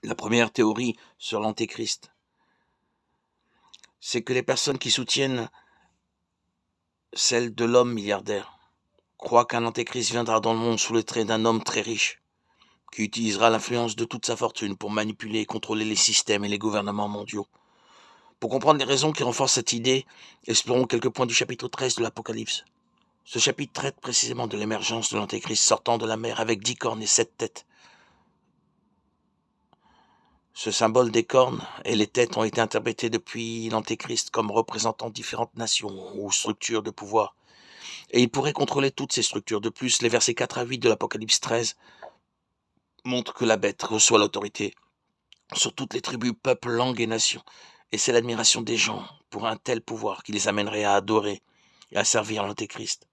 La première théorie sur l'antéchrist, c'est que les personnes qui soutiennent celle de l'homme milliardaire croient qu'un antéchrist viendra dans le monde sous le trait d'un homme très riche, qui utilisera l'influence de toute sa fortune pour manipuler et contrôler les systèmes et les gouvernements mondiaux. Pour comprendre les raisons qui renforcent cette idée, explorons quelques points du chapitre 13 de l'Apocalypse. Ce chapitre traite précisément de l'émergence de l'antéchrist sortant de la mer avec 10 cornes et 7 têtes. Ce symbole des cornes et les têtes ont été interprétés depuis l'antéchrist comme représentant différentes nations ou structures de pouvoir. Et il pourrait contrôler toutes ces structures. De plus, les versets 4 à 8 de l'Apocalypse 13 montrent que la bête reçoit l'autorité sur toutes les tribus, peuples, langues et nations. Et c'est l'admiration des gens pour un tel pouvoir qui les amènerait à adorer et à servir l'antéchrist.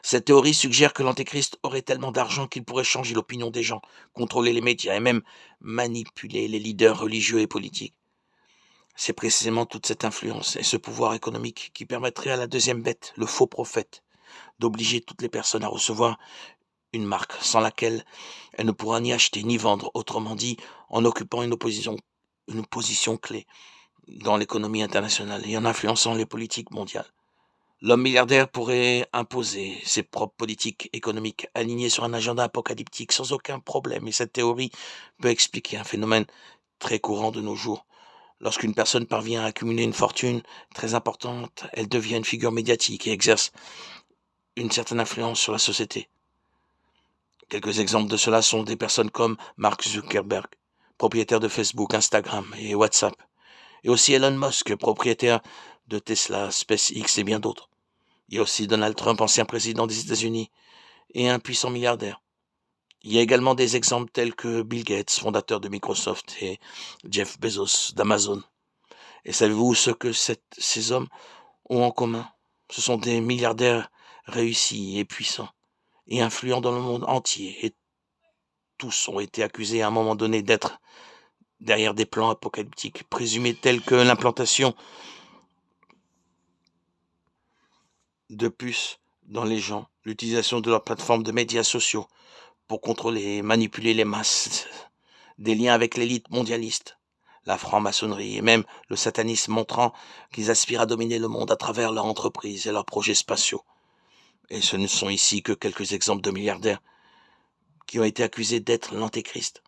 Cette théorie suggère que l'antéchrist aurait tellement d'argent qu'il pourrait changer l'opinion des gens, contrôler les médias et même manipuler les leaders religieux et politiques. C'est précisément toute cette influence et ce pouvoir économique qui permettrait à la deuxième bête, le faux prophète, d'obliger toutes les personnes à recevoir une marque sans laquelle elle ne pourra ni acheter ni vendre, autrement dit, en occupant une position clé dans l'économie internationale et en influençant les politiques mondiales. L'homme milliardaire pourrait imposer ses propres politiques économiques alignées sur un agenda apocalyptique sans aucun problème, et cette théorie peut expliquer un phénomène très courant de nos jours. Lorsqu'une personne parvient à accumuler une fortune très importante, elle devient une figure médiatique et exerce une certaine influence sur la société. Quelques exemples de cela sont des personnes comme Mark Zuckerberg, propriétaire de Facebook, Instagram et WhatsApp, et aussi Elon Musk, propriétaire de Tesla, SpaceX et bien d'autres. Il y a aussi Donald Trump, ancien président des États-Unis et un puissant milliardaire. Il y a également des exemples tels que Bill Gates, fondateur de Microsoft, et Jeff Bezos d'Amazon. Et savez-vous ce que ces hommes ont en commun? Ce sont des milliardaires réussis et puissants et influents dans le monde entier, et tous ont été accusés à un moment donné d'être derrière des plans apocalyptiques présumés tels que l'implantation de puces dans les gens, l'utilisation de leurs plateformes de médias sociaux pour contrôler et manipuler les masses, des liens avec l'élite mondialiste, la franc-maçonnerie et même le satanisme, montrant qu'ils aspirent à dominer le monde à travers leurs entreprises et leurs projets spatiaux. Et ce ne sont ici que quelques exemples de milliardaires qui ont été accusés d'être l'antéchrist.